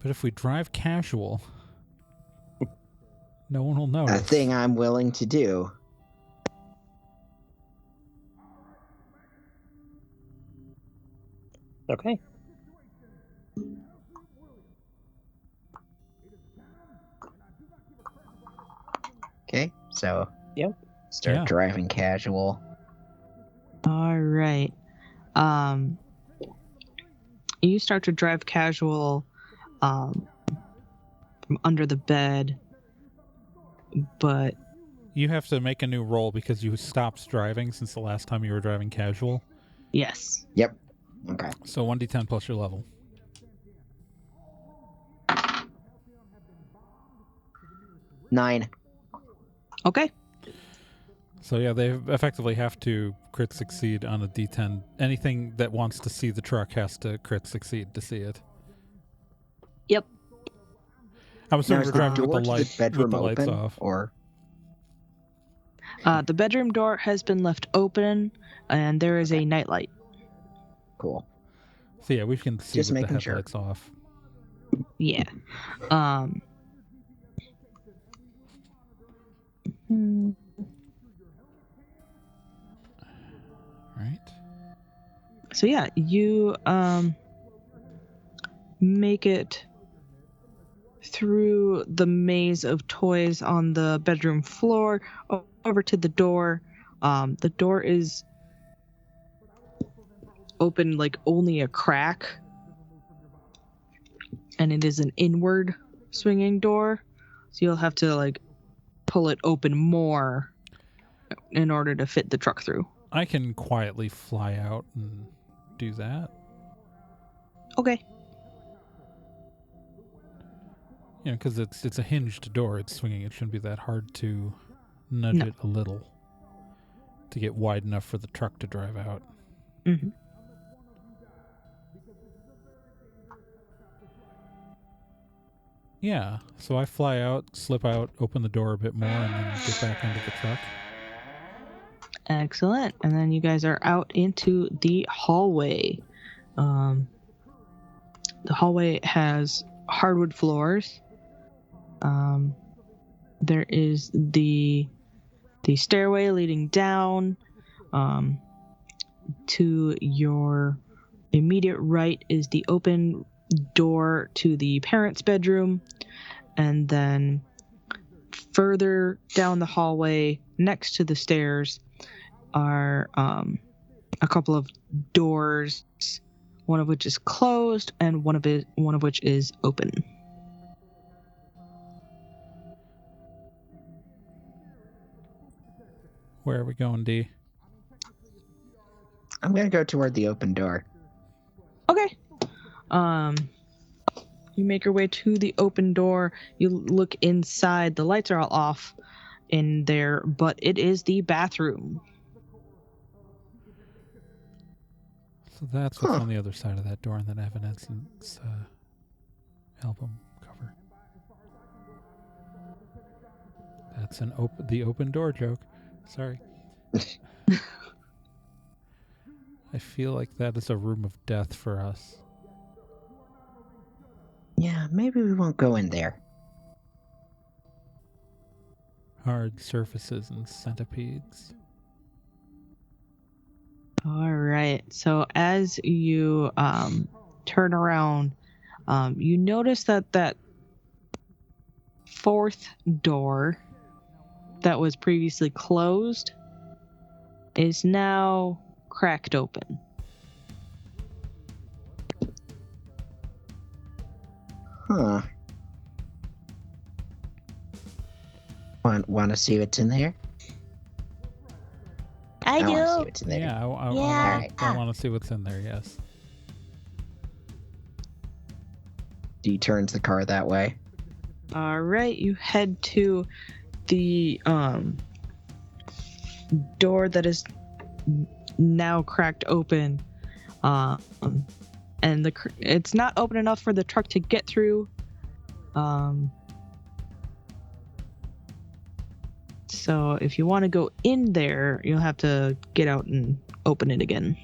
But if we drive casual, no one will A notice. thing I'm willing to do. Okay. Okay, so Yep. start Yeah. driving casual. All right. You start to drive casual from under the bed, but You have to make a new roll because you stopped driving since the last time you were driving casual. yes. Yep. Okay. So 1d10 plus your level. Nine. Okay. So yeah, they effectively have to crit succeed on a d10. Anything that wants to see the truck has to crit succeed to see it. Yep. I'm Now, assuming is we're the driving with door the to light, the bedroom with the lights open, off. or The bedroom door has been left open, and there is a nightlight. cool? So yeah, we can see Just with the making sure. headlights off. Yeah. Hmm. Right? So yeah, you make it through the maze of toys on the bedroom floor over to the door. The door is open like only a crack, and it is an inward swinging door, so you'll have to like pull it open more in order to fit the truck through. I can quietly fly out and do that. Okay. You know, because it's a hinged door. It's swinging. It shouldn't be that hard to nudge No. it a little to get wide enough for the truck to drive out. Mm-hmm. Yeah, so I fly out, slip out, open the door a bit more, and then get back into the truck. Excellent. And then you guys are out into the hallway. The hallway has hardwood floors. There is the stairway leading down. To your immediate right is the open door to the parents' bedroom, and then further down the hallway next to the stairs are a couple of doors, one of which is closed and one of which is open. Where are we going, D? I'm gonna go toward the open door. Okay. You make your way to the open door. You look inside. The lights are all off in there, but it is the bathroom. So that's what's on the other side of that door in that Evanescence album cover. That's the open door joke. Sorry. I feel like that is a room of death for us. Yeah, maybe we won't go in there. Hard surfaces and centipedes. All right. So as you turn around, you notice that fourth door that was previously closed is now cracked open. Huh. Want to see what's in there? I want to see do. what's in there. Yeah, Yeah. I want to see what's in there, yes. He turns the car that way. All right. You head to the door that is now cracked open, and it's not open enough for the truck to get through. So if you want to go in there, you'll have to get out and open it again.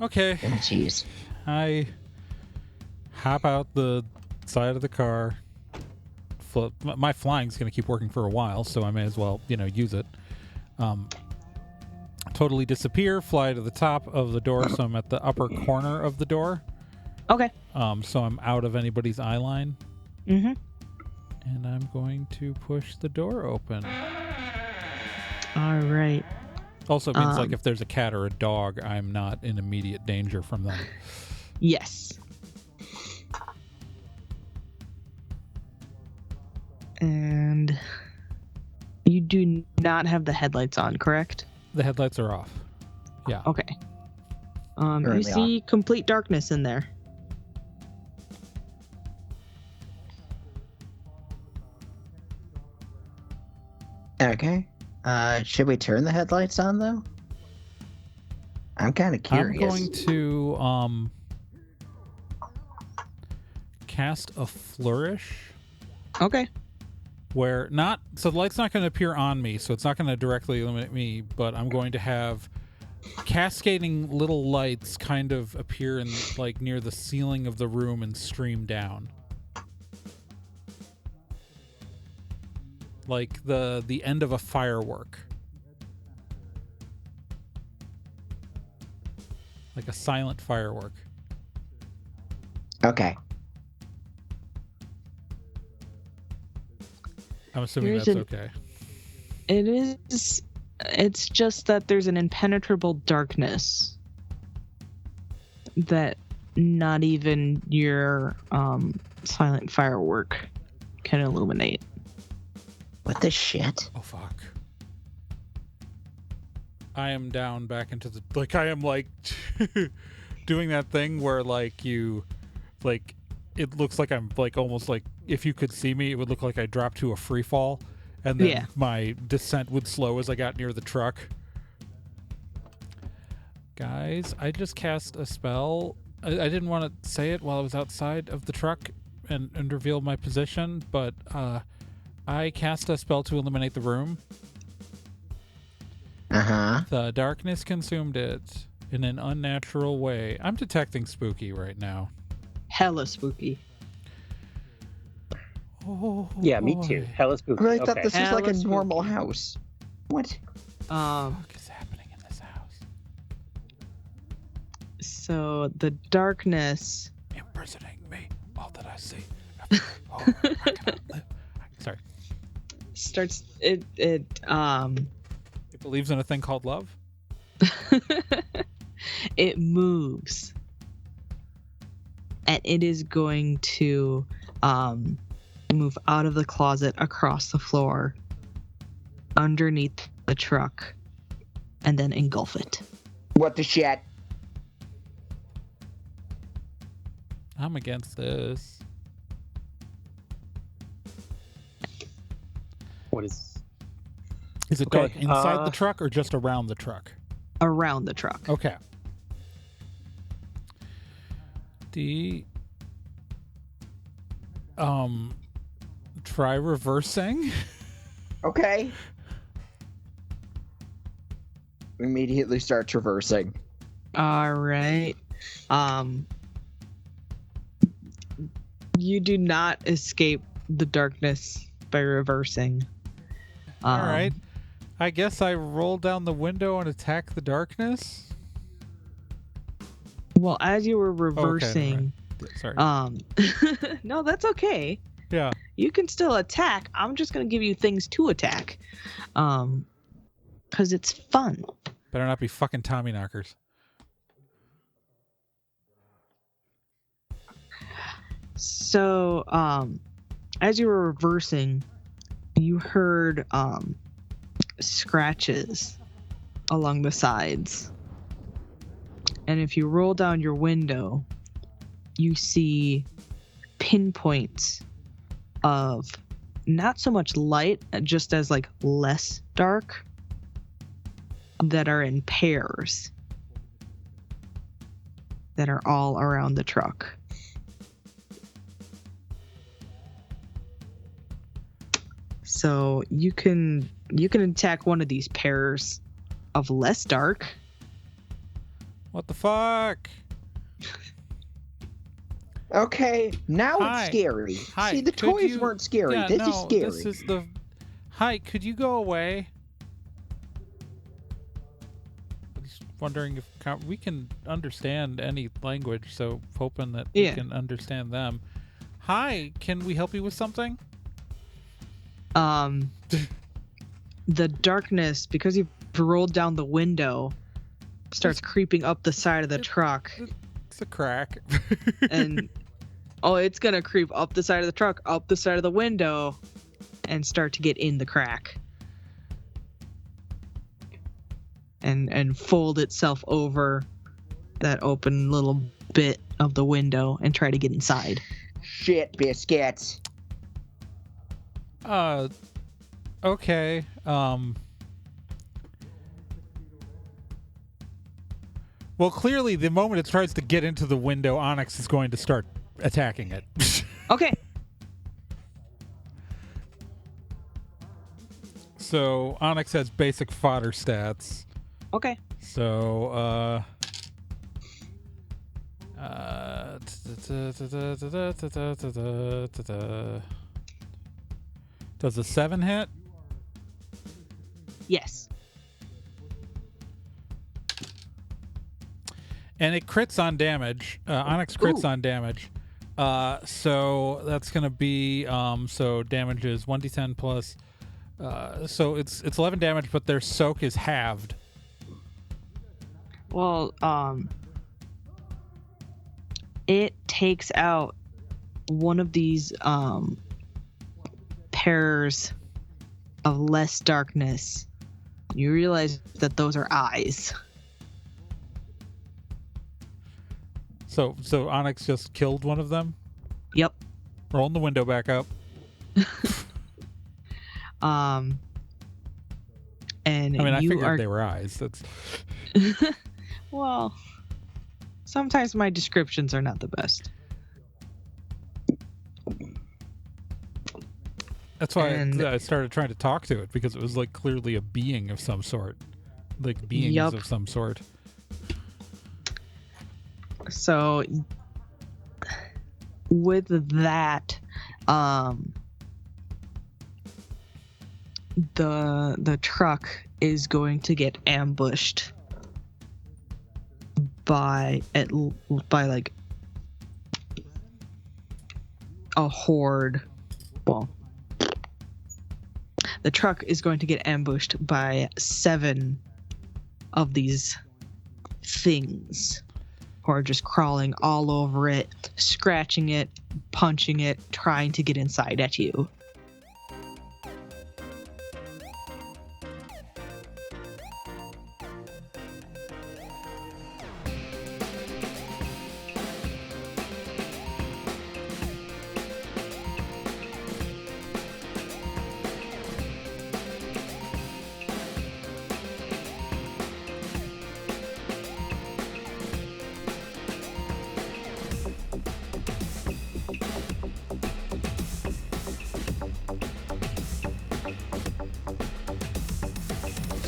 Okay. Oh, jeez. I hop out the side of the car. My flying's going to keep working for a while, so I may as well, use it. Totally disappear, fly to the top of the door, so I'm at the upper corner of the door. Okay. So I'm out of anybody's eye line. Mm-hmm. And I'm going to push the door open. All right. Also, it means like if there's a cat or a dog, I'm not in immediate danger from them. Yes. And you do not have the headlights on, correct? The headlights are off. Yeah. Okay. You Currently see complete darkness in there. Okay. Should we turn the headlights on though? I'm kind of curious. I'm going to cast a flourish Okay. where so the light's not going to appear on me, so it's not going to directly illuminate me, but I'm going to have cascading little lights kind of appear in like near the ceiling of the room and stream down. Like the end of a firework. Like a silent firework. Okay. I'm assuming There's that's an- okay. It is. It's just that there's an impenetrable darkness that not even your silent firework can illuminate. What the shit? Oh fuck. I am down back into the I am doing that thing where it looks like I'm almost like if you could see me it would look like I dropped to a free fall and then my descent would slow as I got near the truck. Guys, I just cast a spell. I didn't want to say it while I was outside of the truck and reveal my position, but I cast a spell to illuminate the room. Uh-huh. The darkness consumed it in an unnatural way. I'm detecting spooky right now. Hella spooky. Oh, Yeah, me boy. too. Hella spooky. I really thought Okay. this was like a Alice normal Spooky. house. What? What is happening in this house? So the darkness Imprisoning me. All that I see. I cannot live. Sorry. starts it It believes in a thing called love? it moves, and it is going to move out of the closet across the floor underneath the truck and then engulf it. What the shit? I'm against this. What is? Is it Okay, dark inside the truck or just around the truck? around the truck. Okay. Try reversing. Okay. Immediately start traversing. All right. You do not escape the darkness by reversing. All right. I guess I roll down the window and attack the darkness. Well, as you were reversing, Sorry. no, that's okay. Yeah. You can still attack. I'm just gonna give you things to attack, because it's fun. Better not be fucking Tommy knockers. So, as you were reversing, you heard scratches along the sides. And if you roll down your window, you see pinpoints of not so much light, just as like less dark, that are in pairs that are all around the truck. So you can attack one of these pairs of less dark. What the fuck? Okay, now Hi. it's scary. Hi, See, the could toys you- weren't scary. Yeah, This no, is scary. This is the. Hi, could you go away? I'm just wondering if we can understand any language, so hoping that we Yeah. can understand them. Hi, can we help you with something? The darkness, because you've rolled down the window, starts creeping up the side of the truck, It's a crack. and it's gonna creep up the side of the truck, up the side of the window, and start to get in the crack, and fold itself over that open little bit of the window and try to get inside. Shit, biscuits. Okay. Well, clearly, the moment it tries to get into the window, Onyx is going to start attacking it. Okay. So, Onyx has basic fodder stats. Okay. So, does a 7 hit? Yes. And it crits on damage. Onyx crits Ooh. on damage. So that's gonna be so damage is 1d10 plus. So it's 11 damage, but their soak is halved. Well, it takes out one of these pairs of less darkness. You realize that those are eyes. So Onyx just killed one of them. Yep. Rolling the window back up. And I mean, I you figured are they were eyes. That's well. Sometimes my descriptions are not the best. why And- I started trying to talk to it, because it was like clearly a being of some sort, like beings Yup. of some sort. So with that, the truck is going to get ambushed by like a horde. Well, the truck is going to get ambushed by 7 of these things who are just crawling all over it, scratching it, punching it, trying to get inside at you.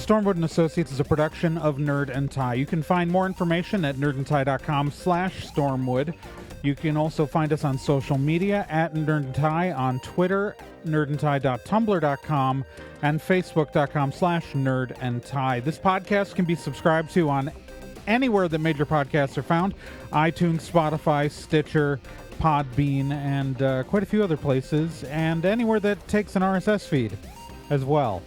Stormwood and Associates is a production of Nerd and Tie. You can find more information at nerdandtie.com/stormwood. You can also find us on social media at Nerd and Tie on Twitter, nerdandtie.tumblr.com, and facebook.com/nerdandtie. This podcast can be subscribed to on anywhere that major podcasts are found: iTunes, Spotify, Stitcher, Podbean, and quite a few other places, and anywhere that takes an RSS feed as well.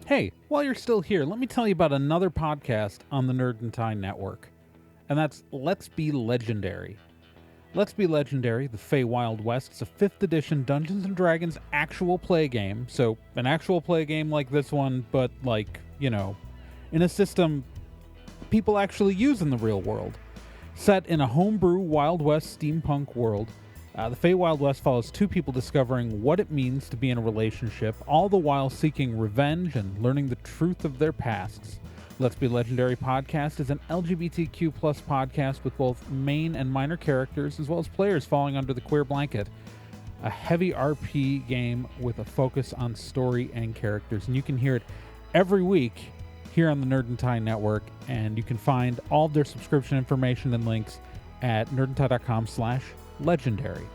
Hey, while you're still here, let me tell you about another podcast on the Nerd and Tie Network, and that's Let's Be Legendary. Let's Be Legendary, the Feywild West, is a 5th edition Dungeons & Dragons actual play game. So, an actual play game like this one, but like, in a system people actually use in the real world. Set in a homebrew Wild West steampunk world, the Feywild West follows two people discovering what it means to be in a relationship, all the while seeking revenge and learning the truth of their pasts. Let's Be Legendary podcast is an LGBTQ+ podcast with both main and minor characters, as well as players falling under the queer blanket. A heavy RP game with a focus on story and characters. And you can hear it every week here on the Nerd and Tie Network, and you can find all of their subscription information and links at nerdandtie.com/legendary.